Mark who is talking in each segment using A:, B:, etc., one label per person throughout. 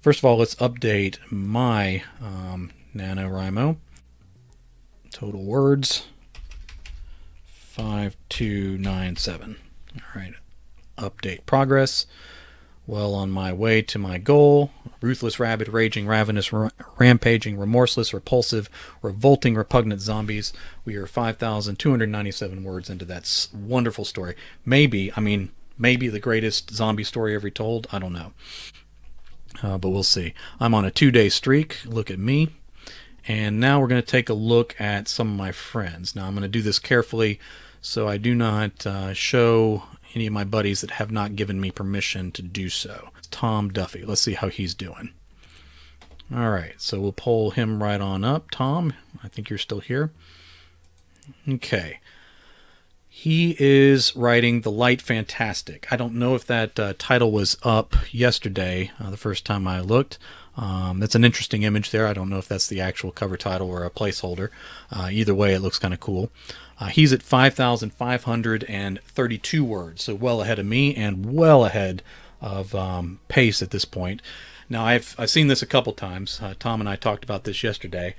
A: First of all, let's update my NaNoWriMo. Total words 5297. All right, update progress. Well on my way to my goal. Ruthless, Rabid, Raging, Ravenous, Rampaging, Remorseless, Repulsive, Revolting, Repugnant zombies. We are 5,297 words into that wonderful story. Maybe the greatest zombie story ever told. I don't know. But we'll see. I'm on a 2-day streak. Look at me. And now we're going to take a look at some of my friends. Now I'm going to do this carefully so I do not show any of my buddies that have not given me permission to do so. Tom Duffy. Let's see how he's doing. All right, so we'll pull him right on up. Tom, I think you're still here. Okay. He is writing The Light Fantastic. I don't know if that title was up yesterday, the first time I looked. That's an interesting image there. I don't know if that's the actual cover title or a placeholder. Either way, it looks kind of cool. He's at 5,532 words, so well ahead of me and well ahead of pace at this point. Now, I've seen this a couple times. Tom and I talked about this yesterday.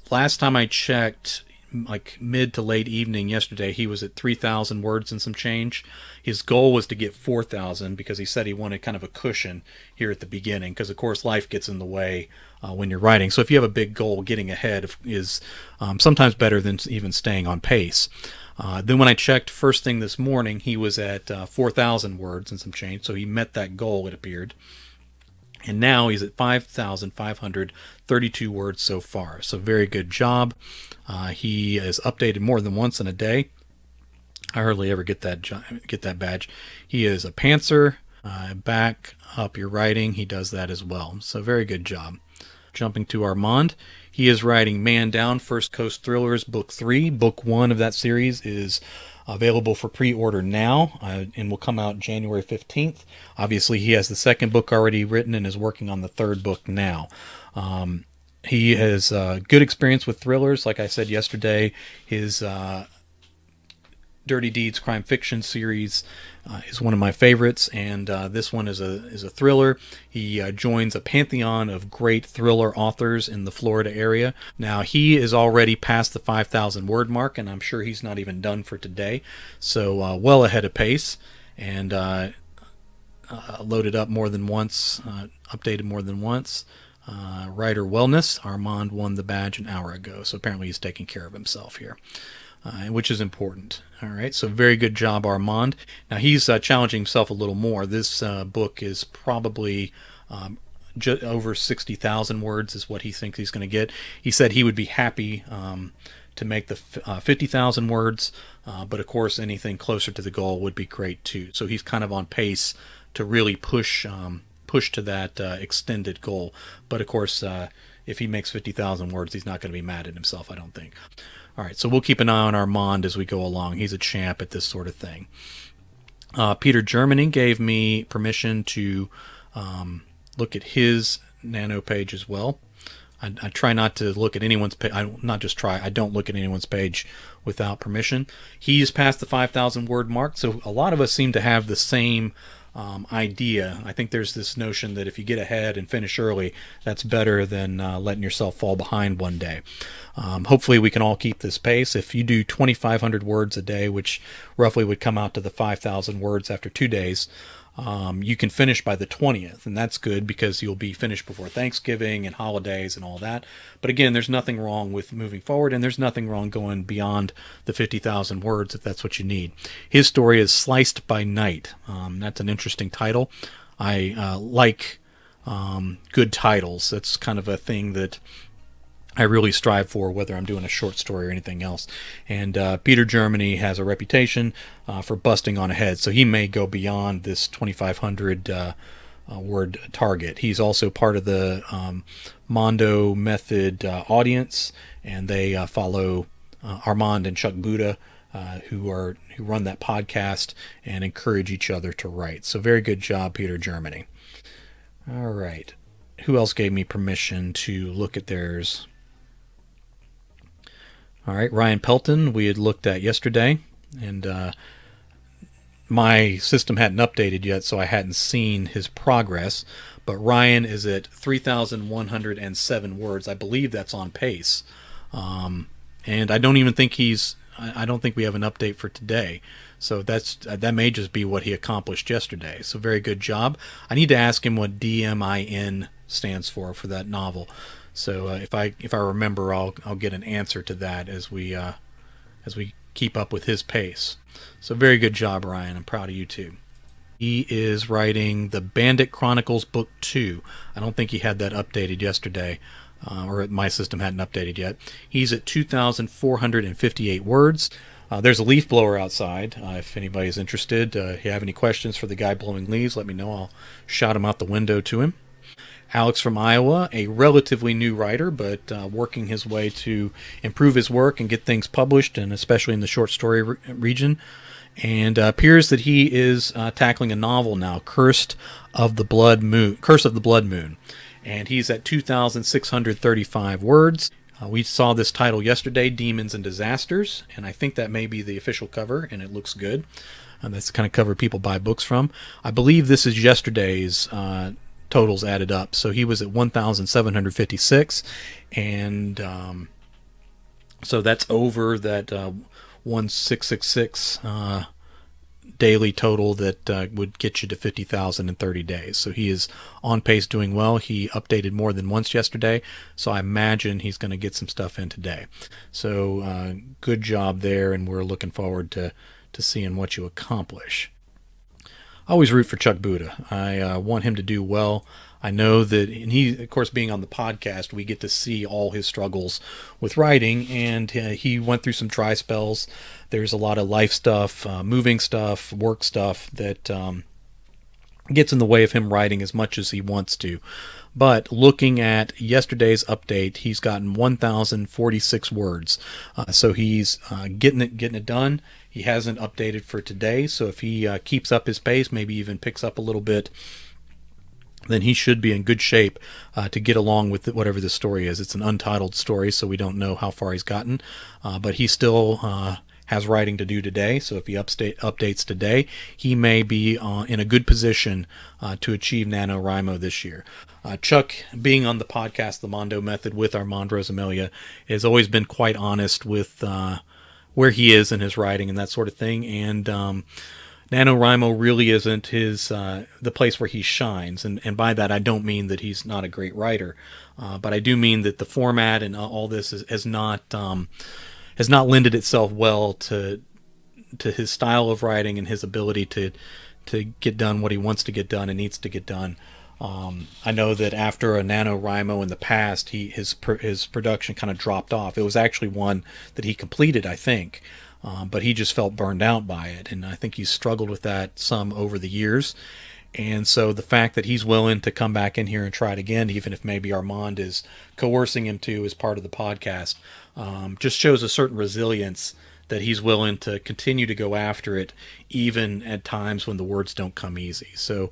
A: Last time I checked, like mid to late evening yesterday, he was at 3,000 words and some change. His goal was to get 4,000 because he said he wanted kind of a cushion here at the beginning because, of course, life gets in the way when you're writing. So if you have a big goal, getting ahead is sometimes better than even staying on pace. Then when I checked first thing this morning, he was at 4,000 words and some change, so he met that goal, it appeared. And now he's at 5,532 words so far. So very good job. He is updated more than once in a day. I hardly ever get that badge. He is a pantser. Back up your writing. He does that as well. So very good job. Jumping to Armand. He is writing Man Down, First Coast Thrillers, Book 3. Book 1 of that series is available for pre-order now and will come out January 15th. Obviously, he has the second book already written and is working on the third book now. He has good experience with thrillers. Like I said yesterday, his Dirty Deeds crime fiction series is one of my favorites, and this one is a thriller. He joins a pantheon of great thriller authors in the Florida area. Now, he is already past the 5,000 word mark, and I'm sure he's not even done for today, so well ahead of pace, and loaded up more than once, updated more than once. Writer Wellness, Armand won the badge an hour ago, so apparently he's taking care of himself here. Which is important. All right, so very good job, Armand. Now he's challenging himself a little more. This book is probably just over 60,000 words is what he thinks he's going to get. He said he would be happy to make the 50,000 words, but of course anything closer to the goal would be great too. So he's kind of on pace to really push to that extended goal. But of course, if he makes 50,000 words, he's not going to be mad at himself, I don't think. All right, so we'll keep an eye on Armand as we go along. He's a champ at this sort of thing. Peter Germany gave me permission to look at his Nano page as well. I try not to look at anyone's page. I don't look at anyone's page without permission. He's past the 5,000 word mark, so a lot of us seem to have the same idea. I think there's this notion that if you get ahead and finish early, that's better than letting yourself fall behind one day. Hopefully we can all keep this pace. If you do 2,500 words a day, which roughly would come out to the 5,000 words after 2 days, you can finish by the 20th, and that's good because you'll be finished before Thanksgiving and holidays and all that. But again, there's nothing wrong with moving forward, and there's nothing wrong going beyond the 50,000 words if that's what you need. His story is Sliced by Night. That's an interesting title. I like good titles. That's kind of a thing that I really strive for, whether I'm doing a short story or anything else. And Peter Germany has a reputation for busting on ahead, so he may go beyond this 2,500 word target. He's also part of the Mondo Method audience, and they follow Armand and Chuck Buda, who run that podcast and encourage each other to write. So very good job, Peter Germany. All right. Who else gave me permission to look at theirs? All right, Ryan Pelton we had looked at yesterday, and my system hadn't updated yet, so I hadn't seen his progress. But Ryan is at 3,107 words. I believe that's on pace. And I don't even think I don't think we have an update for today. So that may just be what he accomplished yesterday. So very good job. I need to ask him what DMIN stands for that novel. So if I remember, I'll get an answer to that as we keep up with his pace. So very good job, Ryan. I'm proud of you too. He is writing the Bandit Chronicles Book 2. I don't think he had that updated yesterday, or my system hadn't updated yet. He's at 2,458 words. There's a leaf blower outside. If anybody's interested, if you have any questions for the guy blowing leaves, let me know. I'll shout him out the window to him. Alex from Iowa, a relatively new writer, but working his way to improve his work and get things published, and especially in the short story region. And appears that he is tackling a novel now, Curse of the Blood Moon. And he's at 2,635 words. We saw this title yesterday, Demons and Disasters, and I think that may be the official cover, and it looks good. That's the kind of cover people buy books from. I believe this is yesterday's totals added up. So he was at 1,756, and so that's over that 1,666 daily total that would get you to 50,000 in 30 days. So he is on pace, doing well. He updated more than once yesterday, so I imagine he's going to get some stuff in today. So good job there, and we're looking forward to seeing what you accomplish. I always root for Chuck Buda. I want him to do well. I know that, and he, of course, being on the podcast, we get to see all his struggles with writing, and he went through some dry spells. There's a lot of life stuff, moving stuff, work stuff that gets in the way of him writing as much as he wants to. But looking at yesterday's update, he's gotten 1,046 words. So he's getting it done. He hasn't updated for today, so if he keeps up his pace, maybe even picks up a little bit, then he should be in good shape to get along with whatever the story is. It's an untitled story, so we don't know how far he's gotten, but he still has writing to do today. So if he updates today, he may be in a good position to achieve NaNoWriMo this year. Chuck, being on the podcast, The Mondo Method, with Armand Rosamilia, has always been quite honest with where he is in his writing and that sort of thing. And NaNoWriMo really isn't the place where he shines. And by that, I don't mean that he's not a great writer, but I do mean that the format and all this has not lended itself well to his style of writing and his ability to get done what he wants to get done and needs to get done. I know that after a NaNoWriMo in the past, his production kind of dropped off. It was actually one that he completed, I think, but he just felt burned out by it, and I think he's struggled with that some over the years. And so the fact that he's willing to come back in here and try it again, even if maybe Armand is coercing him to as part of the podcast, just shows a certain resilience that he's willing to continue to go after it, even at times when the words don't come easy. So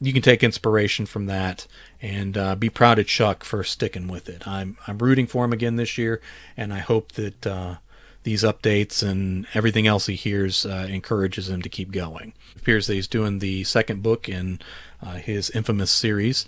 A: you can take inspiration from that and be proud of Chuck for sticking with it. I'm rooting for him again this year, and I hope that these updates and everything else he hears encourages him to keep going. It appears that he's doing the second book in his infamous series.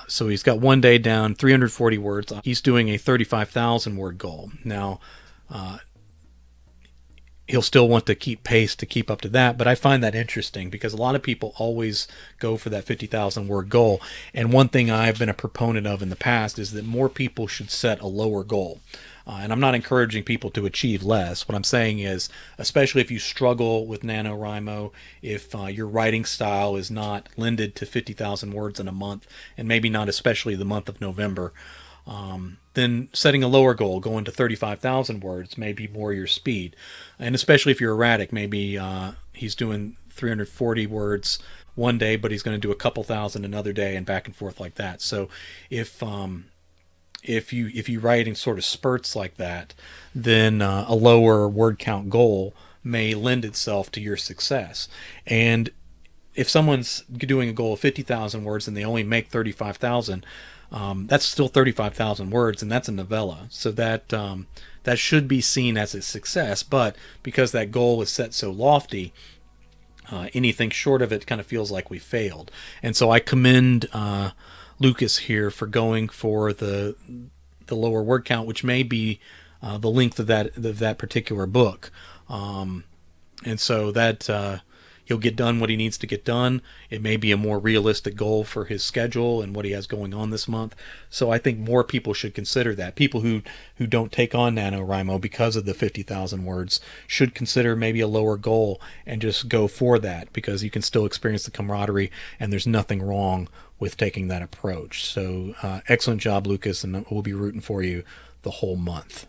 A: So he's got one day down, 340 words. He's doing a 35,000 word goal. Now, he'll still want to keep pace to keep up to that, but I find that interesting because a lot of people always go for that 50,000 word goal. And one thing I've been a proponent of in the past is that more people should set a lower goal. And I'm not encouraging people to achieve less. What I'm saying is, especially if you struggle with NaNoWriMo, if your writing style is not lended to 50,000 words in a month, and maybe not especially the month of November, then setting a lower goal, going to 35,000 words, may be more your speed. And especially if you're erratic, maybe he's doing 340 words one day, but he's going to do a couple thousand another day, and back and forth like that. So if you write in sort of spurts like that, then a lower word count goal may lend itself to your success. And if someone's doing a goal of 50,000 words and they only make 35,000, that's still 35,000 words, and that's a novella. So that should be seen as a success. But because that goal is set so lofty, Anything short of it kind of feels like we failed. And so I commend Lucas here for going for the lower word count, which may be the length of that particular book. And so that he'll get done what he needs to get done. It may be a more realistic goal for his schedule and what he has going on this month. So I think more people should consider that. People who don't take on NaNoWriMo because of the 50,000 words should consider maybe a lower goal and just go for that, because you can still experience the camaraderie and there's nothing wrong with taking that approach. So excellent job, Lucas, and we'll be rooting for you the whole month.